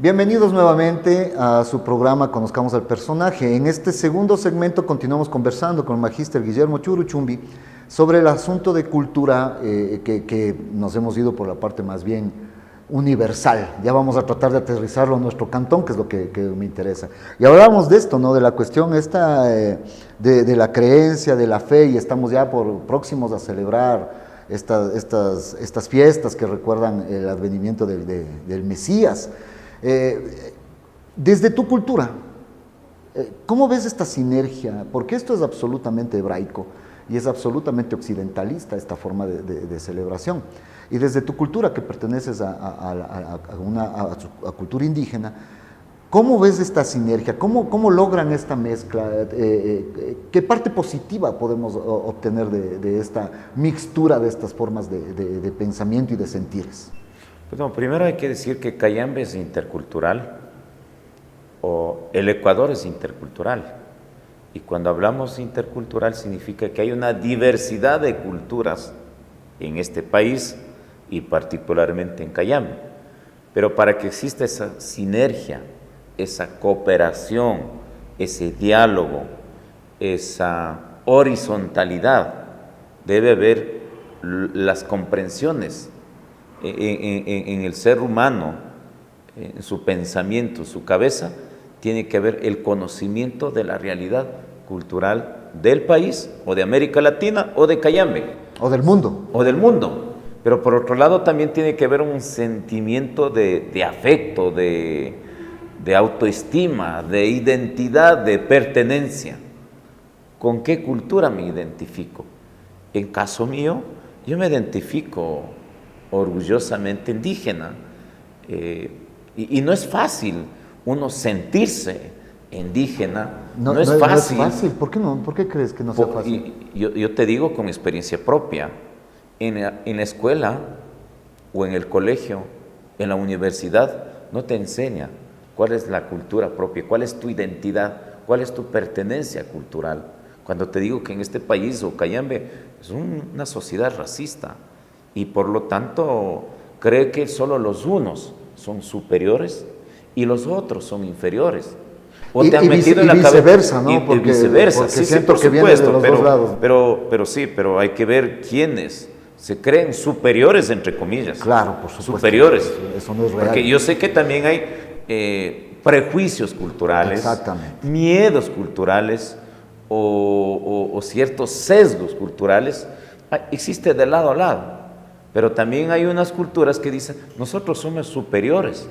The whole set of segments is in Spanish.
Bienvenidos nuevamente a su programa Conozcamos al Personaje. En este segundo segmento continuamos conversando con el magíster Guillermo Churuchumbi sobre el asunto de cultura que nos hemos ido por la parte más bien universal. Ya vamos a tratar de aterrizarlo a nuestro cantón, que es lo que me interesa. Y hablamos de esto, ¿no? De la cuestión esta de la creencia, de la fe, y estamos ya próximos a celebrar estas fiestas que recuerdan el advenimiento del Mesías. Desde tu cultura, ¿cómo ves esta sinergia? Porque esto es absolutamente hebraico y es absolutamente occidentalista esta forma de celebración. Y desde tu cultura, que perteneces a cultura indígena, ¿cómo ves esta sinergia? ¿Cómo logran esta mezcla? ¿Qué parte positiva podemos obtener de esta mixtura de estas formas de pensamiento y de sentires? Pues no, primero hay que decir que Cayambe es intercultural, o el Ecuador es intercultural. Y cuando hablamos intercultural significa que hay una diversidad de culturas en este país y particularmente en Cayambe. Pero para que exista esa sinergia, esa cooperación, ese diálogo, esa horizontalidad, debe haber las comprensiones en el ser humano, en su pensamiento, su cabeza, tiene que haber el conocimiento de la realidad cultural del país, o de América Latina, o de Cayambe. O del mundo. O del mundo. Pero por otro lado también tiene que haber un sentimiento de afecto, de autoestima, de identidad, de pertenencia. ¿Con qué cultura me identifico? En caso mío, yo me identifico orgullosamente indígena, y no es fácil uno sentirse indígena, no es fácil. No es fácil. ¿Por qué no? ¿Por qué crees que no sea fácil? Yo te digo con experiencia propia, en la escuela o en el colegio, en la universidad, no te enseña cuál es la cultura propia, cuál es tu identidad, cuál es tu pertenencia cultural. Cuando te digo que en este país, o Cayambe, es una sociedad racista, y por lo tanto cree que solo los unos son superiores y los otros son inferiores. O te han metido en la viceversa, ¿no? Y viceversa, porque sí, siento por que viene supuesto, de los dos lados. Pero hay que ver quiénes se creen superiores, entre comillas. Claro, por supuesto. Superiores. Eso no es real. Porque yo sé que también hay prejuicios culturales, miedos culturales o ciertos sesgos culturales. Existe de lado a lado. Pero también hay unas culturas que dicen, nosotros somos superiores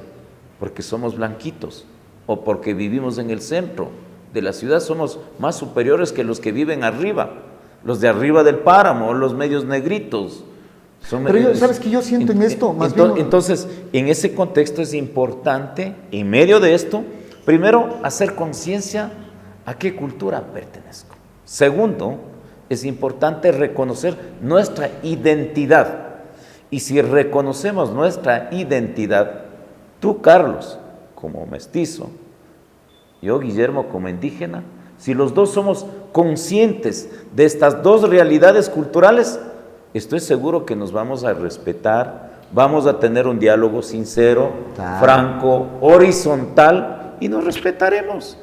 porque somos blanquitos, o porque vivimos en el centro de la ciudad, somos más superiores que los que viven arriba, los de arriba del páramo, los medios negritos. Pero ¿sabes qué yo siento en esto? Entonces, en ese contexto es importante, en medio de esto, primero, hacer conciencia a qué cultura pertenezco. Segundo, es importante reconocer nuestra identidad. Y si reconocemos nuestra identidad, tú, Carlos, como mestizo, yo, Guillermo, como indígena, si los dos somos conscientes de estas dos realidades culturales, estoy seguro que nos vamos a respetar, vamos a tener un diálogo sincero, franco, horizontal, y nos respetaremos.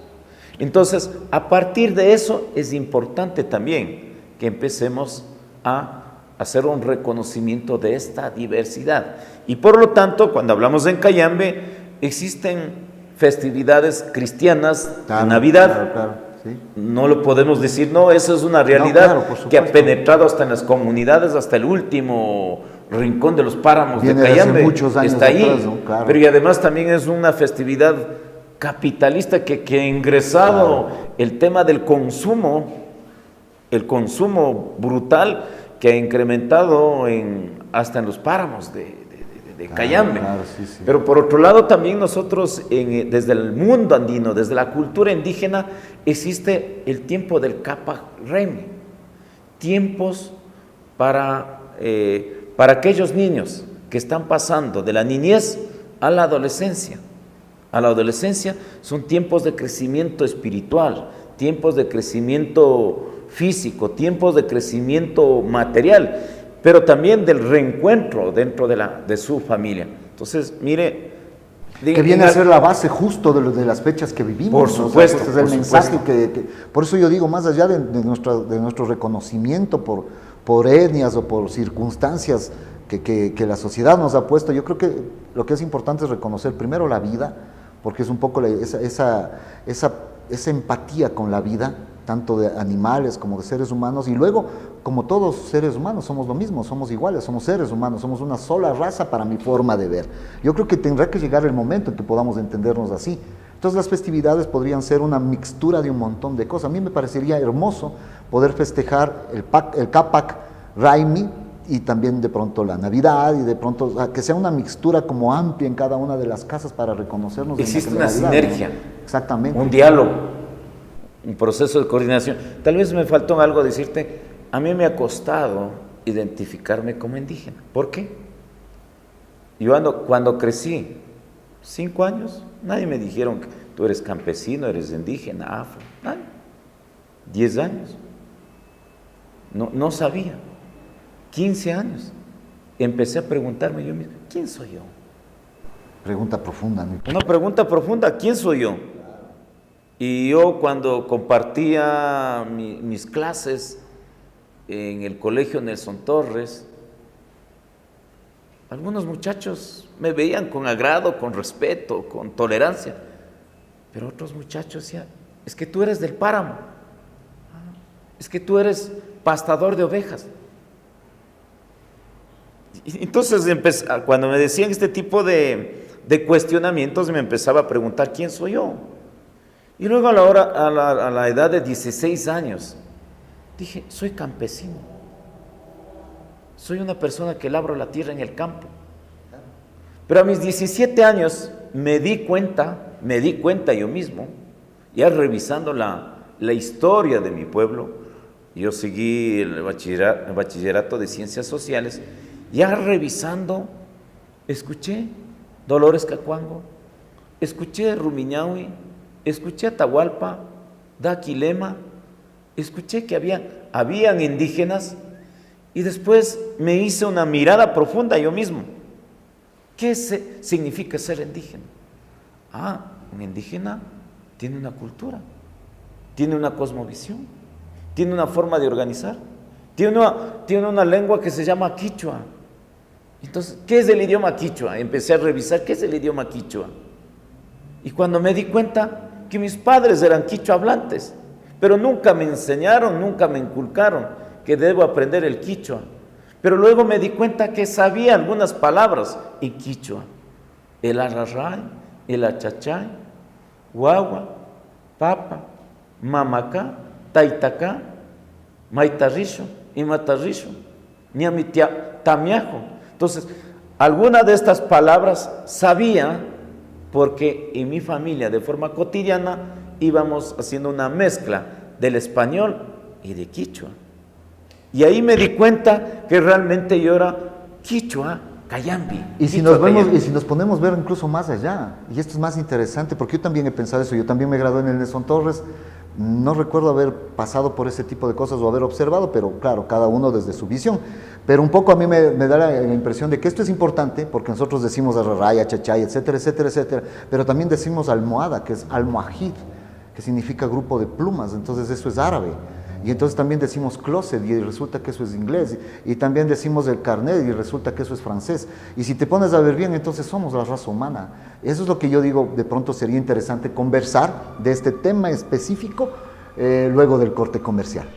Entonces, a partir de eso es importante también que empecemos a hacer un reconocimiento de esta diversidad. Y por lo tanto, cuando hablamos en Cayambe, existen festividades cristianas, Navidad. Claro, sí. No lo podemos decir, no, eso es una realidad que ha penetrado hasta en las comunidades, hasta el último rincón de los páramos de Cayambe. Hace muchos años está ahí, atrás, ¿no? Claro. Pero y además también es una festividad capitalista que ha ingresado el tema del consumo, el consumo brutal, que ha incrementado hasta en los páramos de Cayambe. Sí. Pero por otro lado también nosotros, desde el mundo andino, desde la cultura indígena, existe el tiempo del Capa Remi, tiempos para aquellos niños que están pasando de la niñez a la adolescencia. A la adolescencia son tiempos de crecimiento espiritual, tiempos de crecimiento físico, tiempos de crecimiento material, pero también del reencuentro dentro de su familia. Entonces, mire, Que viene a ser la base justo de las fechas que vivimos. Por supuesto. Este es el mensaje por eso yo digo, más allá de nuestro reconocimiento por etnias o por circunstancias que la sociedad nos ha puesto, yo creo que lo que es importante es reconocer primero la vida, porque es un poco esa empatía con la vida, tanto de animales como de seres humanos, y luego, como todos seres humanos, somos lo mismo, somos iguales, somos seres humanos, somos una sola raza para mi forma de ver. Yo creo que tendrá que llegar el momento en que podamos entendernos así. Entonces las festividades podrían ser una mixtura de un montón de cosas. A mí me parecería hermoso poder festejar el Capac Raimi y también de pronto la Navidad, y de pronto que sea una mixtura como amplia en cada una de las casas para reconocernos. Existe una sinergia, ¿no? Exactamente. Un diálogo, un proceso de coordinación. Tal vez me faltó algo decirte, a mí me ha costado identificarme como indígena. ¿Por qué? Cuando crecí, 5 años, nadie me dijeron que tú eres campesino, eres indígena, afro, nadie. 10 años, no sabía. 15 años, empecé a preguntarme yo mismo, ¿quién soy yo? Pregunta profunda, ¿no? Una pregunta profunda, ¿quién soy yo? Y yo cuando compartía mis clases en el colegio Nelson Torres, algunos muchachos me veían con agrado, con respeto, con tolerancia, pero otros muchachos decían, es que tú eres del páramo, es que tú eres pastador de ovejas. Entonces, cuando me decían este tipo de cuestionamientos, me empezaba a preguntar, ¿quién soy yo? Y luego a la edad de 16 años, dije, soy campesino. Soy una persona que labro la tierra en el campo. Pero a mis 17 años me di cuenta yo mismo, ya revisando la historia de mi pueblo. Yo seguí el bachillerato de Ciencias Sociales. Ya revisando, escuché Dolores Cacuango, escuché Rumiñahui, escuché Atahualpa, Daquilema, escuché que habían indígenas, y después me hice una mirada profunda yo mismo. ¿Qué significa ser indígena? Un indígena tiene una cultura, tiene una cosmovisión, tiene una forma de organizar, tiene una lengua que se llama quichua. Entonces, ¿qué es el idioma quichua? Empecé a revisar qué es el idioma quichua. Y cuando me di cuenta que mis padres eran quichua hablantes, pero nunca me enseñaron, nunca me inculcaron que debo aprender el quichua. Pero luego me di cuenta que sabía algunas palabras en quichua. El arrarray, el achachay, guagua, papa, mamacá, taitacá, maitarrisho y matarrisho, tamiajo. Entonces, algunas de estas palabras sabía porque en mi familia de forma cotidiana íbamos haciendo una mezcla del español y de quichua. Y ahí me di cuenta que realmente yo era quichua cayambi. Y si nos ponemos a ver incluso más allá, y esto es más interesante, porque yo también he pensado eso, yo también me gradué en el Nelson Torres, no recuerdo haber pasado por ese tipo de cosas o haber observado, pero claro, cada uno desde su visión. Pero un poco a mí me da la impresión de que esto es importante, porque nosotros decimos arraraya, chachay, etcétera, etcétera, etcétera, pero también decimos almohada, que es almohajid, que significa grupo de plumas, entonces eso es árabe. Y entonces también decimos closet y resulta que eso es inglés. Y también decimos el carnet y resulta que eso es francés. Y si te pones a ver bien, entonces somos la raza humana. Eso es lo que yo digo, de pronto sería interesante conversar de este tema específico luego del corte comercial.